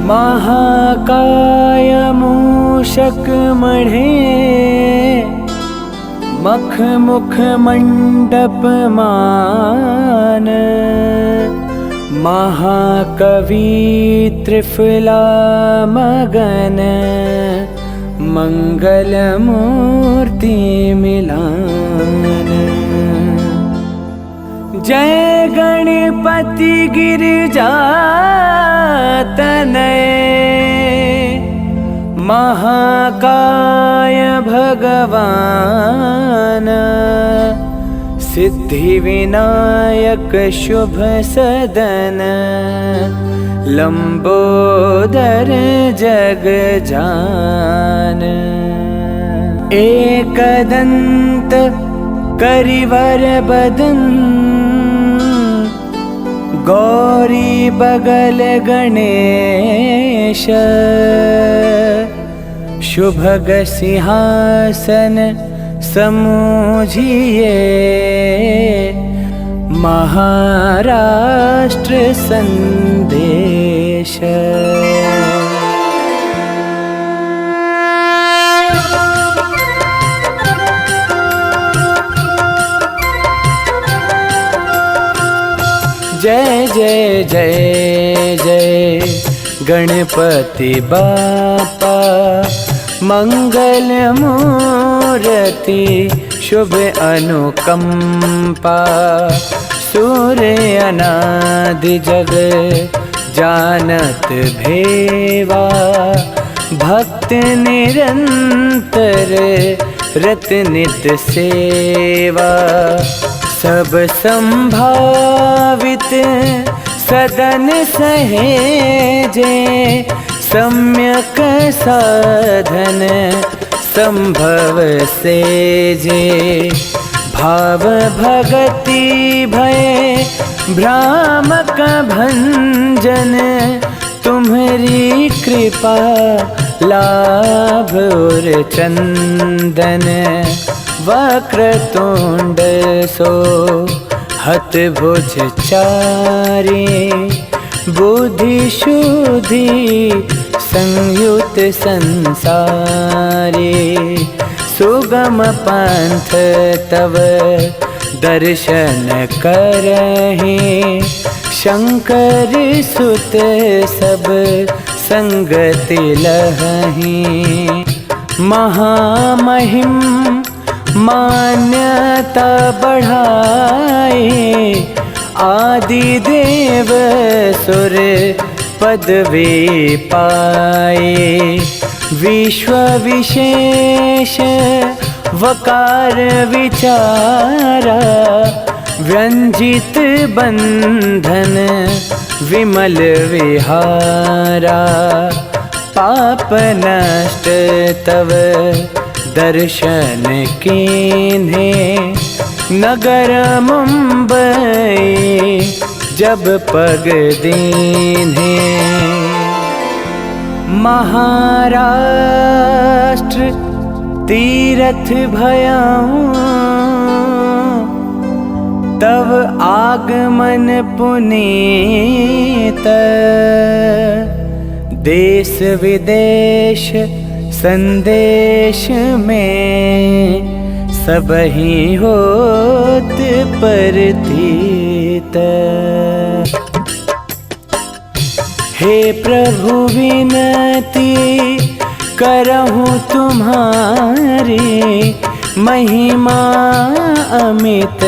महाकाय मूषक मढ़े मख मुख मंडप मान। महाकवि त्रिफला मगन मंगल मूर्ति मिलान। जय गणपति गिरिजातनय महाकाय भगवान। सिद्धि विनायक शुभ सदन लंबोदर जग जान। एकदंत करिवर बदन गौरी बगल गणेश। शुभग सिंहासन समूझिए महाराष्ट्र संदेश। जय जय जय जय गणपति बापा मंगल मूर्ति शुभ अनुकंपा। सूर्य अनादि जग जानत भेवा। भक्त निरंतर रत नित सेवा। सब संभावित सदन सहेजे सम्यक साधन संभव सेजे। भाव भगति भय भ्रामक भंजन तुम्हारी कृपा लाभ और चंदन। वक्रतुंड सो हत भुज चारे बुद्धि शुद्धि संयुत संसारे। सुगम पंथ तव दर्शन करहि शंकर सुत सब संगति लहहि। महामहिम मान्यता बढ़ाए आदि देव सुर पदवी पाए। विश्व विशेष वकार विचारा व्यंजित बंधन विमल विहारा। पाप नष्ट तव दर्शन कीन्हे नगर मुंबई जब पग दीन्हे। महाराष्ट्र तीरथ भयाऊं तव आगमन पुनीत। देश विदेश संदेश में सबहि होत प्रतीत। हे प्रभु विनती करहूँ तुम्हारी। महिमा अमित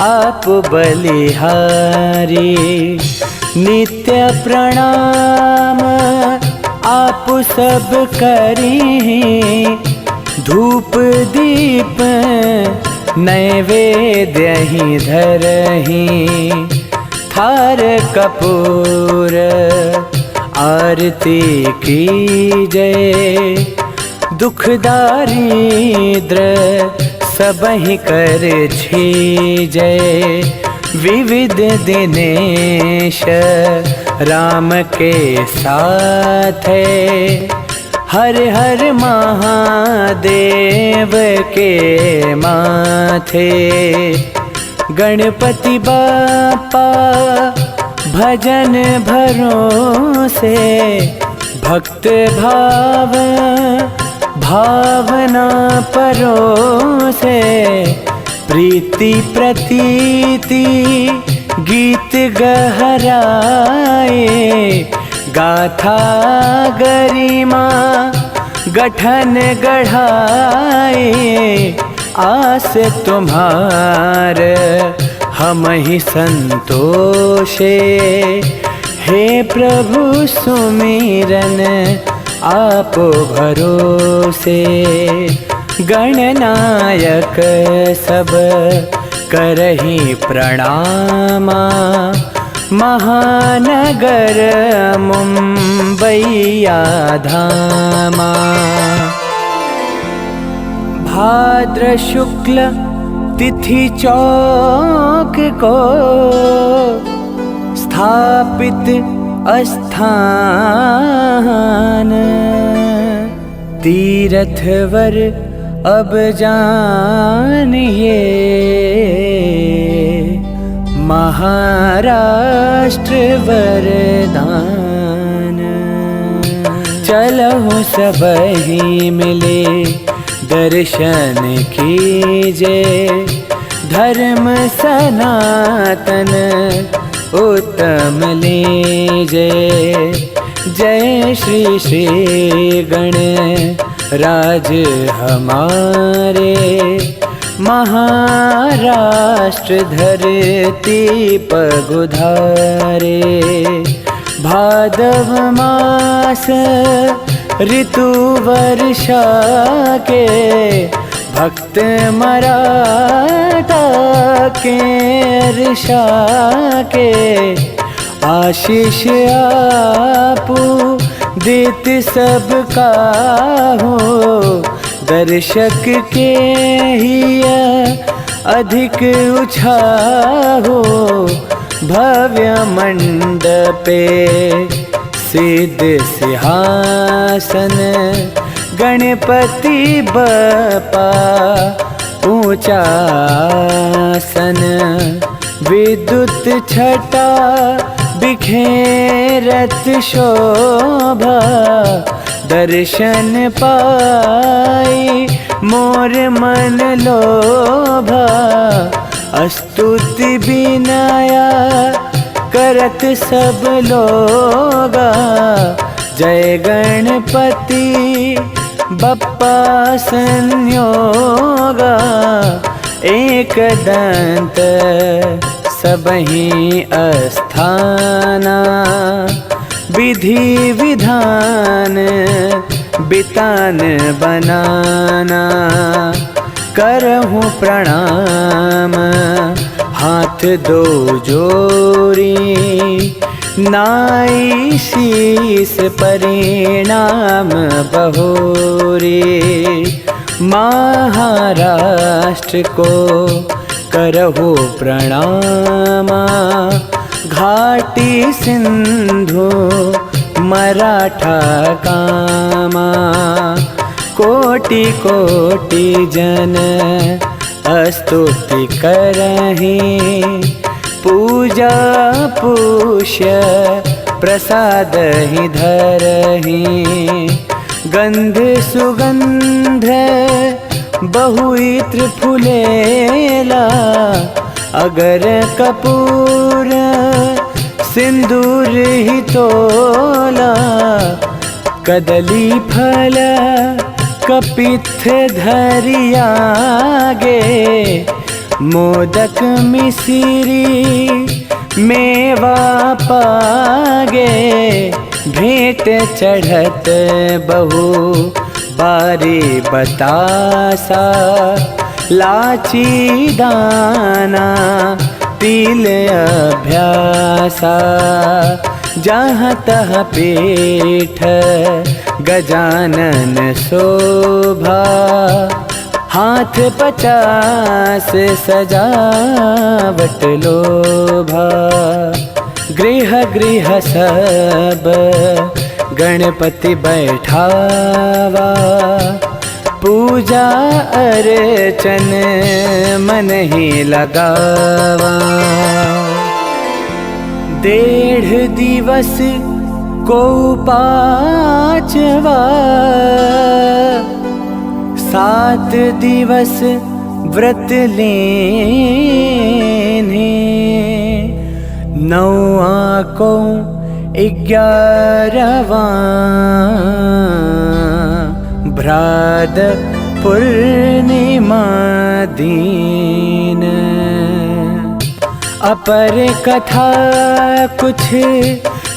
आप बलिहारी। नित्य प्रणाम आप सब करी। धूप दीप नैवेद्य ही धरही। थार कपूर आरती की जय। दुख दारिद्र सबहि कर छीजय। विविध दिनेश राम के साथ हर हर महादेव के माथे। गणपति बापा भजन भरोसे भक्त भाव भावना परोसे प्रीति प्रतीति गीत गहराए गाथा गरिमा गठन गढ़ाए आस तुम्हार हम ही संतोषे हे प्रभु सुमिरन आपो भरोसे गणनायक सब करहि प्रणामा महानगर मुंबईया धामा भाद्र शुक्ल तिथि चौक को स्थापित अस्थान तीर्थवर अब जानिए महाराष्ट्र वरदान चलहु सबहि मिले दर्शन कीजे धर्म सनातन उत्तम लीजे जय श्री श्री गण राज हमारे महाराष्ट्र धरती पगुधारे भादव मास ऋतु वर्षा के भक्त मराठा के ऋषा के आशीष आपू देत सबका हो दर्शक के ही अधिक उछाहो भव्य मंडपे सिद्ध सिंहासन गणपति बप्पा ऊंचासन विद्युत छटा बिखेरत शोभा दर्शन पाई मोर मन लोभा स्तुति बिनाया करत सब लोगा जय गणपति बप्पा संयोगा एक दंत सबहि अस्थाना विधि विधान बितान बनाना करहूँ प्रणाम हाथ दो जोड़ी नाई शीस परिणाम बहोरी महाराष्ट्र को करहु प्रणामा घाटी सिंधु मराठा कामा कोटि कोटि जन स्तुति करहि पूजा पुष्य प्रसाद ही धरहि गंध सुगंध बहु इत्र फुलेला अगर कपूर सिंदूर ही तोला कदली फल कपित्थ धरियागे मोदक मिसिरी मेवा पागे भेंट चढ़त बहु बारी बतासा लाची दाना तिल अभ्यासा जहाँ तहाँ पीठ गजानन शोभा हाथ 50 सजावट लोभा गृह गृह सब गणपति बैठावा पूजा अर्चन मन ही लगावा डेढ़ दिवस को पाँचवा, 7 दिवस व्रत लेने, 9वां को 11वां भ्राद पूर्णिमा दीन। अपर कथा कुछ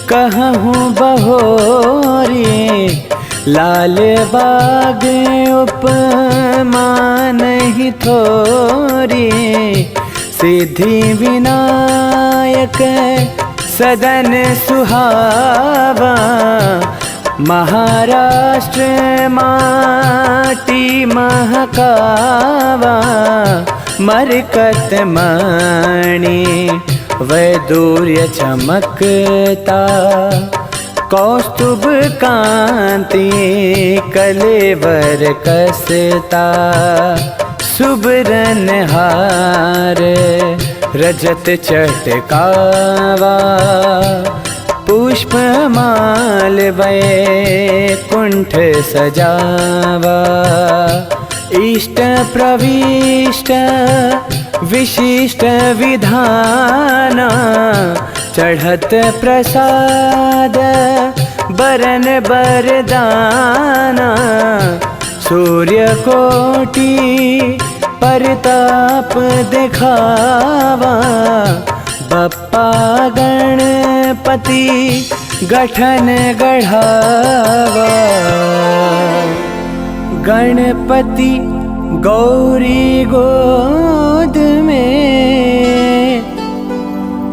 कहूँ बहोरी, लाल बाग उपमा नहीं थोरी। सिद्धि विनायक सदन सुहावा, महाराष्ट्र माटी महकावा। मरकत मणि वैदूर्य चमकता, कौस्तुभ कांति कलेवर कसता। सुबरन हार रजत चटकावा, पुष्पमाल वैकुंठ सजावा। इष्ट प्रविष्ट विशिष्ट विधान, चढ़त प्रसाद बरन बरदाना। सूर्य कोटि परताप दिखावा, बप्पा गणपति गठन गढ़ावा। गणपति गौरी गोद में,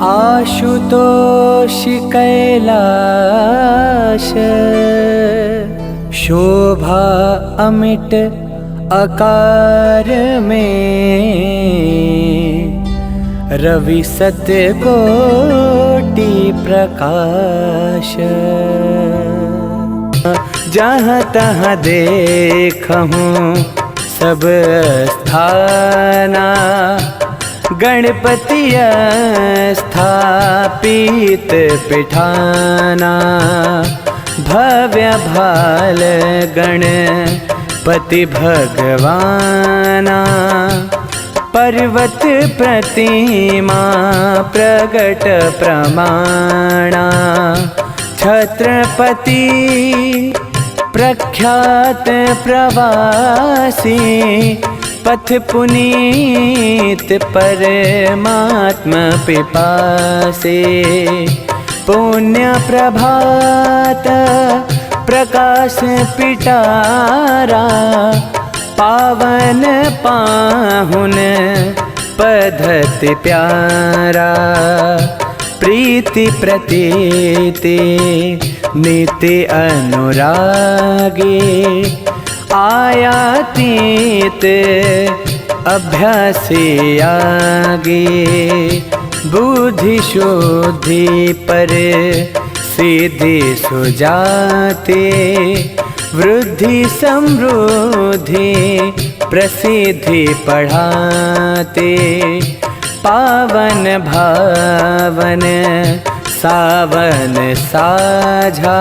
आशुतोष कैलाश। शोभा अमिट आकार में, रवि सत्य कोटि प्रकाश। जहाँ तहाँ देखूं सब स्थाना, गणपति स्थापित पिठाना। भव्य भाल गणपति भगवाना, पर्वत प्रतिमा प्रगट प्रमाणा। छत्रपति प्रख्यात प्रवासी, पथ पुनीत परमात्मा पिपासे। पुण्य प्रभात प्रकाश पिटारा, पावन पाहुन पद्धति प्यारा। प्रीति प्रतीति नीति अनुरागी, आयातीत अभ्यासी आगे। बुद्धि शुद्धि पर सिद्धि सुजाते, वृद्धि समृद्धि प्रसिद्धि पढ़ाते। पावन भावन सावन साझा,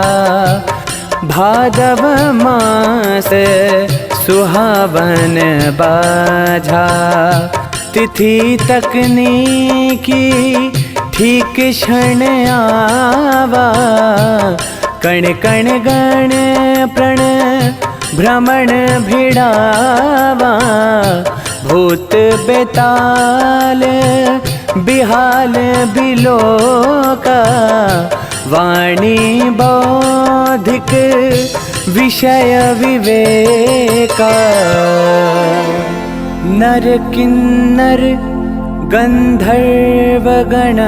भादव मास सुहावन बाझा। तिथि तकनीकी ठीक क्षण आवा, कण कण गण प्रण भ्रमण भिड़ावा। भूत बेताल बिहाल बिलोका, वाणी बौद्धिक विषय विवेका। नर किन्नर गंधर्व गण,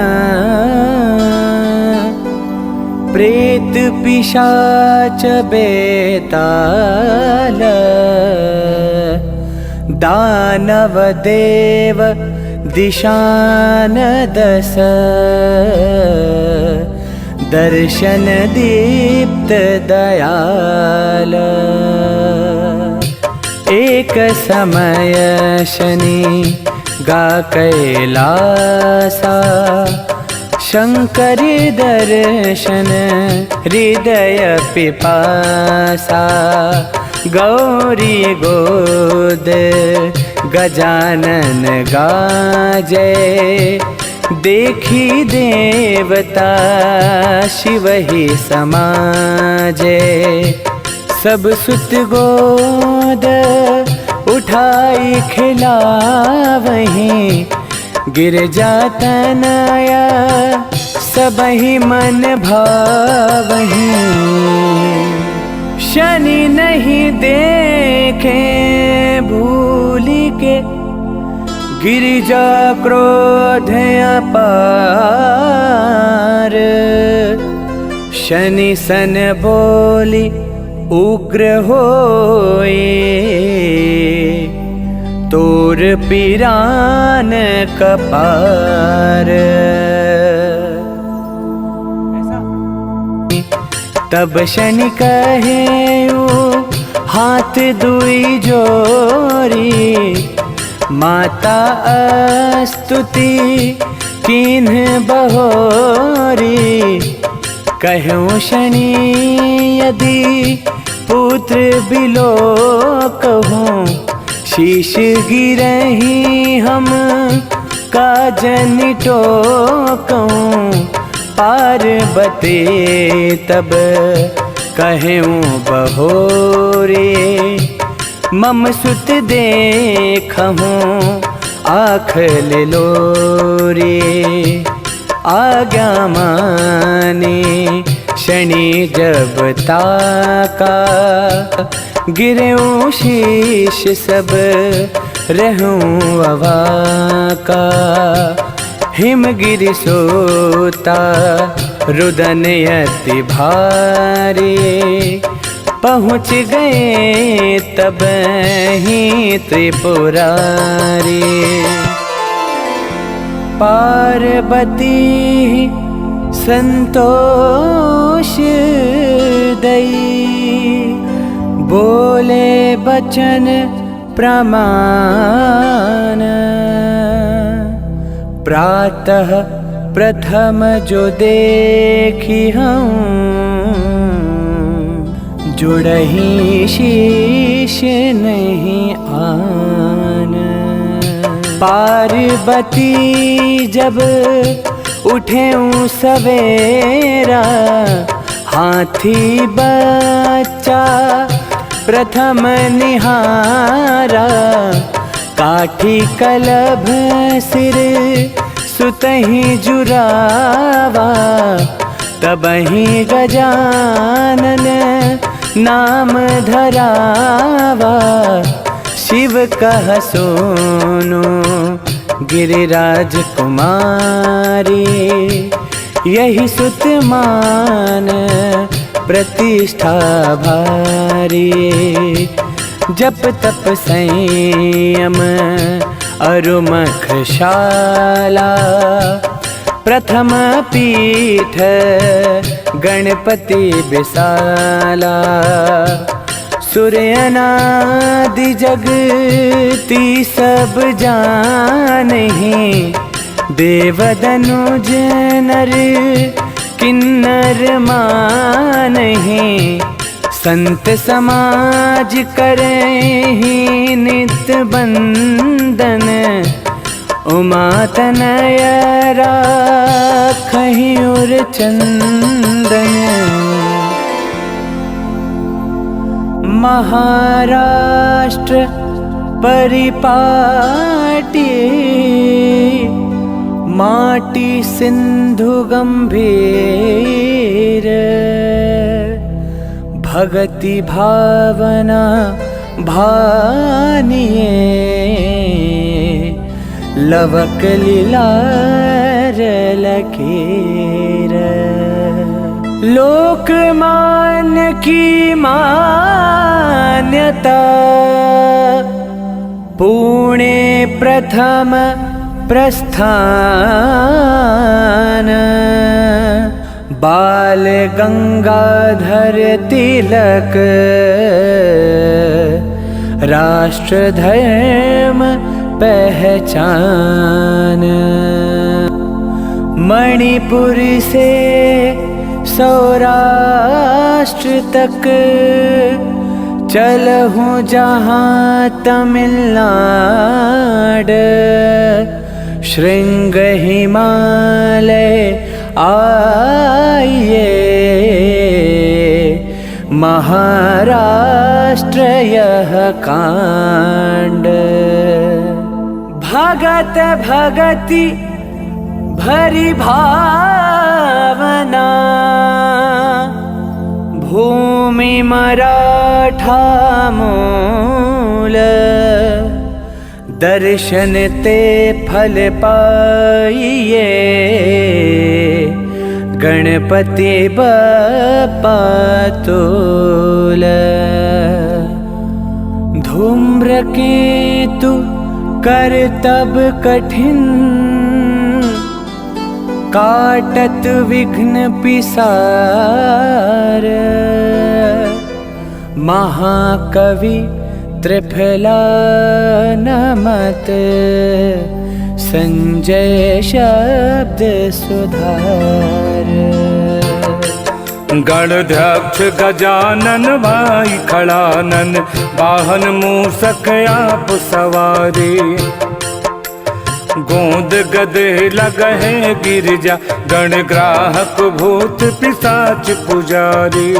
प्रेत पिशाच बेताल। दानव देव दिशान दश, दर्शन दीप्त दयाल। एक समय शनि गा कैलासा, शंकरी दर्शन हृदय पिपासा, गौरी गोद गजानन गाजे, देखी देवता शिव ही समाजे। सब सुत गोद उठाई खिलावहीं, गिरजा तनया सबहि मन भावहीं। शनि नहीं देखे भूलि के, गिरिजा क्रोध अपार। शनि सन बोली उग्र होए, तोर पिरान कपार। तब शनि कहे हाथ दुई जोरी, माता स्तुति किन्ह बहोरी। कहूँ शनि यदि पुत्र बिलो कहूँ, शीश गिरही हम काजन टोकूं। पार्वती तब कहूँ बहोरे, मम सुत देखहूँ आँख ले लोरे। आज्ञा माने शनि जब ताका, गिरूं शीश सब रहूं अवाका। हिमगिरि सोता रुदन अति भारी, पहुँच गए तब ही त्रिपुरारी। पार्वती संतोष दई, बोले बचन प्रमाण। प्रातः प्रथम जो देखी हूँ, जुड़ही शीश नहीं आन। पार्वती जब उठे सवेरा, हाथी बच्चा प्रथम निहारा। काठी कलभ सिर सुतहि जुरावा, तबहि गजानन नाम धरावा। शिव कह सोनो गिरिराज कुमारी, यही सुत मान प्रतिष्ठा भारी। जप तप संयम अरुमख शाला, प्रथम पीठ गणपति बिसाला। सूर्यनादि जगती सब जानहि, देव दनुज नर किन्नर मानहि। संत समाज करहि नित्य बंदन, उमा तनय राखहि उर चंदन। महाराष्ट्र परिपाटी, माटी सिंधु गंभीर। भगति भावना भानिए, लवक लीलार लकीर। लोकमान्य की मान्यता, पुणे प्रथम प्रस्थान। बाल गंगाधर तिलक, राष्ट्र धर्म पहचान। मणिपुर से सौराष्ट्र तक चलहूँ जहाँ तमिलनाडु, श्रृंग हिमालय आइए, महाराष्ट्र यह कांड। भगत भगति भरी भावना, भूमि मराठा मूल, दर्शन ते फल पाइए, गणपति बप्पा तोल। धूम्रकेतु करतब कठिन, काटत विघ्न पिसार, महाकवि त्रिफलानमत, संजय शब्द सुधार। गणाध्यक्ष गजानन भाई खड़ानन, वाहन मूषक आप सवारी, गोंद गदे लगहे गिरजा, गण ग्राहक भूत पिशाच पुजारी।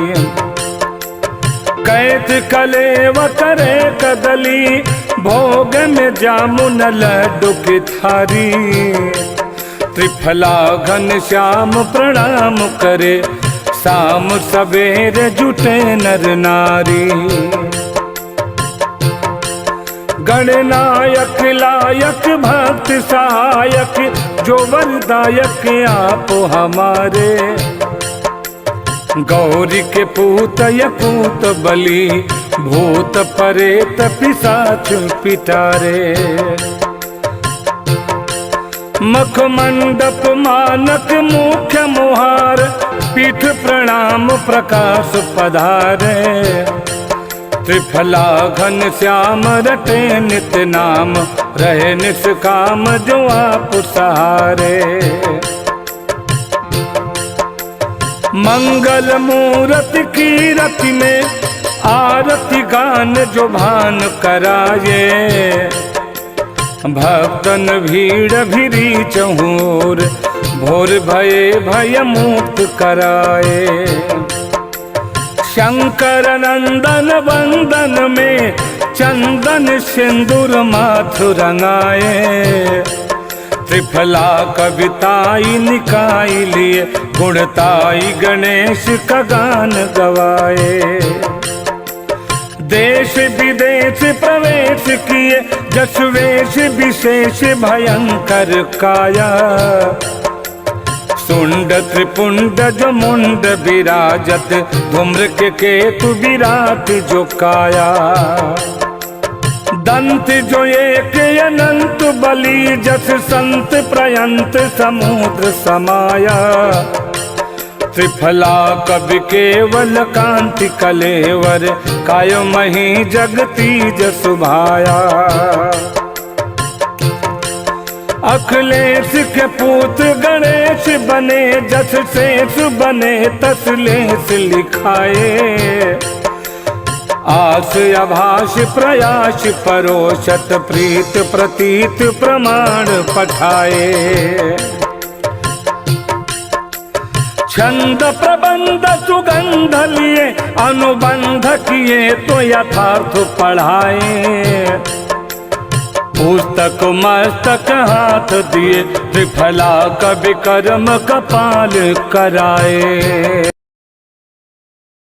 कैत कलेव करे कदली, भोग में जामुन लड्डू की थारी। त्रिफला घन श्याम प्रणाम करे, शाम सवेरे जुटे नर नारी। गणनायक लायक भक्त सहायक, जो वरदायक आप हमारे। गौरी के पूत यकूत बलि, भूत परेत पिशाच पिटारे। मख मंडप मानक मुख्य मुहार, पीठ प्रणाम प्रकाश पधारे। त्रिफला घन श्याम रटे नित नाम, रहे निष्काम जो आप सहारे। मंगल मूरति की रति में, आरती गान जो भान कराए। भक्तन भीड़ भिरी चहूर, भोर भये भय मुक्त कराए। शंकर नंदन वंदन में, चंदन सिंदूर माथु रंगाए। त्रिफला कविताई निकाई लिए, गुणताई गणेश का गान गवाए। देश विदेश प्रवेश किए, जस वेश विशेष भयंकर काया। सुंड त्रिपुंड जो मुंड विराजत, धूम्र के केतु विराट जो काया। दंत जो एक अनंत बलि, जस संत प्रयंत समुद्र समाया। त्रिफला कवि केवल कांति कलेवर, काय मही जगती जसुभाया। अखिलेश के पूत गणेश बने, जस शेष बने तस लेस लिखाए। आस अभाष प्रयास परोशत, प्रीत प्रतीत प्रमाण पठाए। छंद प्रबंध सुगंध लिए, अनुबंध किए तो यथार्थ पढ़ाए। पुस्तक मस्तक हाथ दिए, त्रिफला कवि कर्म कपाल कराए।